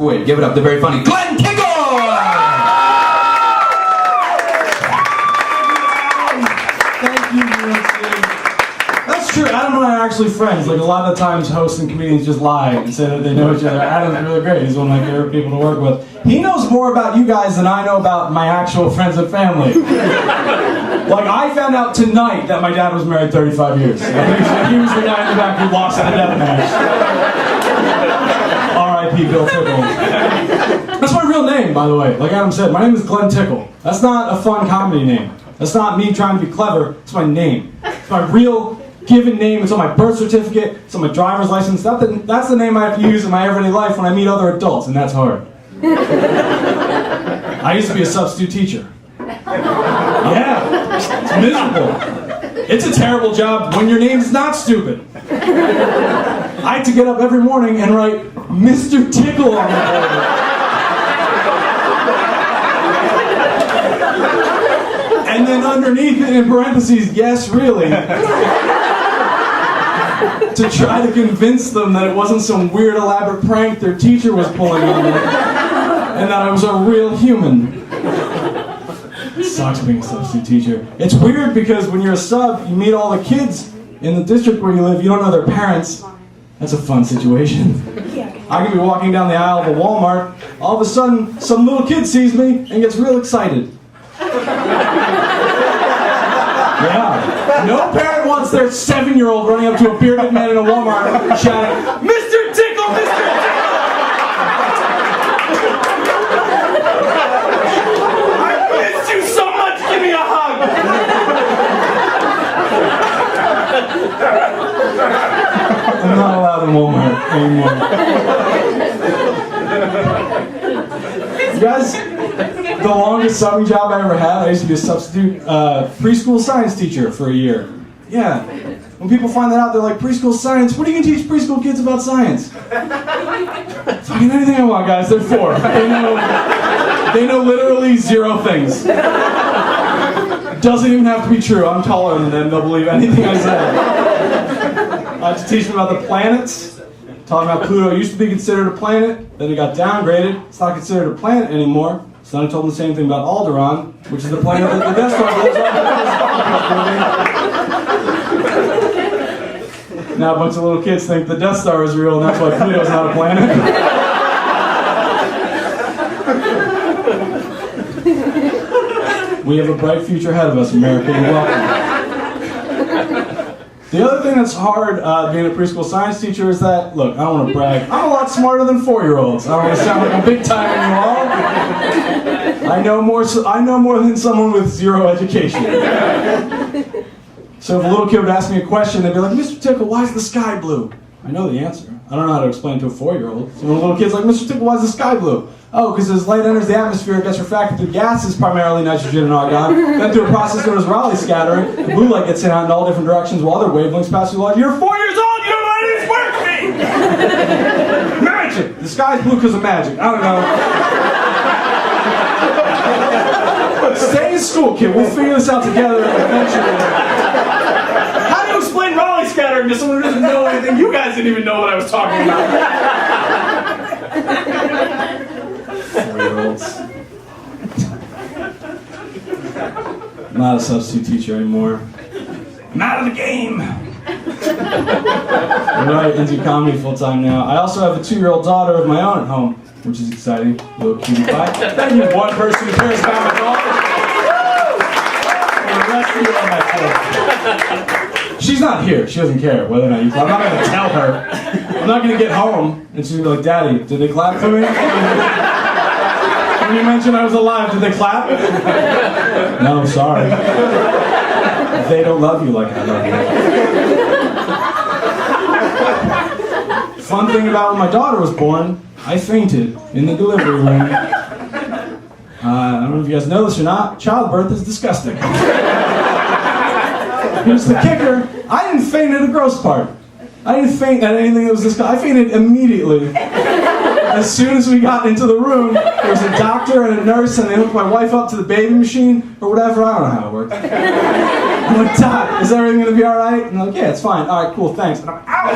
Wait, give it up, the very funny Glen Tickle! Thank you, That's true. Adam and I are actually friends. Like, a lot of the times hosts and comedians just lie and say that they know each other. Adam's really great. He's one of my favorite people to work with. He knows more about you guys than I know about my actual friends and family. Like, I found out tonight that my dad was married 35 years. He was the guy in the back who lost in the death match. R.I.P. Bill Tickle. That's my real name, by the way. Like Adam said, my name is Glen Tickle. That's not a fun comedy name. That's not me trying to be clever. It's my name. It's my real given name. It's on my birth certificate. It's on my driver's license. That's the name I have to use in my everyday life when I meet other adults, and that's hard. I used to be a substitute teacher. Yeah, it's miserable. It's a terrible job when your name's not stupid. I had to get up every morning and write Mr. Tickle on the board. And then underneath it in parentheses, yes, really. To try to convince them that it wasn't some weird elaborate prank their teacher was pulling on them. And that I was a real human. It sucks being a substitute teacher. It's weird because when you're a sub, you meet all the kids in the district where you live. You don't know their parents. That's a fun situation. I could be walking down the aisle of a Walmart. All of a sudden, some little kid sees me and gets real excited. Yeah. No parent wants their 7-year-old running up to a bearded man in a Walmart shouting, "Mr. Tickle, Mr. Tickle!" I missed you so much, give me a hug! I'm not allowed in Walmart anymore. You guys, the longest subbing job I ever had, I used to be a substitute preschool science teacher for a year. Yeah. When people find that out, they're like, preschool science? What are you going to teach preschool kids about science? Fucking anything I want, guys. They're 4. They know literally 0 things. Doesn't even have to be true. I'm taller than them. They'll believe anything I say. I had to teach them about the planets. Talking about Pluto used to be considered a planet. Then it got downgraded. It's not considered a planet anymore. So then I told them the same thing about Alderaan, which is the planet that the Death Star lives on. Now a bunch of little kids think the Death Star is real, and that's why Pluto's not a planet. We have a bright future ahead of us, America. You're welcome. The other thing that's hard being a preschool science teacher is that, look, I don't want to brag, I'm a lot smarter than 4-year-olds. I don't want to sound like I'm big time you all. I know more than someone with 0 education. So if a little kid would ask me a question, they'd be like, "Mr. Tickle, why is the sky blue?" I know the answer. I don't know how to explain it to a 4-year-old. So when a little kid's like, "Mr. Tickle, why is the sky blue?" "Oh, because as light enters the atmosphere, it gets refracted through gases, primarily nitrogen and argon. Then through a process known as Rayleigh scattering, the blue light gets sent out in all different directions while other wavelengths pass through the light." You're 4 years old, you don't know how this works, me! Magic! The sky's blue because of magic. I don't know. Look, stay in school, kid. We'll figure this out together eventually. How do you explain Rayleigh scattering to someone who doesn't know anything? You guys didn't even know what I was talking about. 4-year-olds. I'm not a substitute teacher anymore. I'm out of the game. I write and do comedy full time now. I also have a 2-year-old daughter of my own at home, which is exciting. Little cutie pie. Thank you, one person who cares about my daughter. And the rest of you are my fault. She's not here. She doesn't care whether or not you clap. I'm not going to tell her. I'm not going to get home and she's going to be like, "Daddy, did they clap for me?" When you mentioned I was alive, did they clap? No, I'm sorry. They don't love you like I love you. Fun thing about when my daughter was born, I fainted in the delivery room. I don't know if you guys know this or not, childbirth is disgusting. Here's the kicker, I didn't faint at a gross part. I didn't faint at anything that was disgusting. I fainted immediately. As soon as we got into the room, there was a doctor and a nurse, and they hooked my wife up to the baby machine, or whatever, I don't know how it worked. I'm like, "Doc, is everything gonna be alright?" And they're like, "Yeah, it's fine." "Alright, cool, thanks." And I'm out!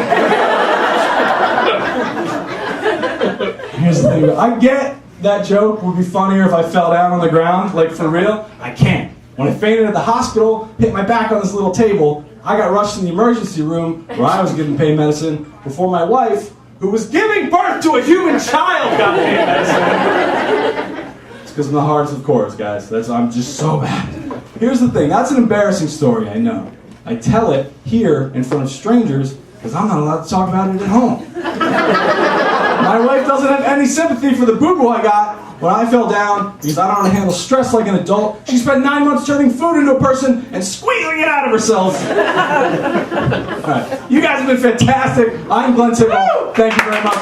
Here's the thing. I get that joke would be funnier if I fell down on the ground, like for real. I can't. When I fainted at the hospital, hit my back on this little table, I got rushed in the emergency room where I was getting pain medicine before my wife, who was giving birth to a human child, got pain medicine. It's because I'm the hardest of chords, guys. I'm just so bad. Here's the thing. That's an embarrassing story, I know. I tell it here in front of strangers because I'm not allowed to talk about it at home. My wife doesn't have any sympathy for the boo-boo I got when I fell down because I don't know how to handle stress like an adult. She spent 9 months turning food into a person and squeezing it out of herself. All right. You guys have been fantastic. I'm Glen Tickle. Thank you very much.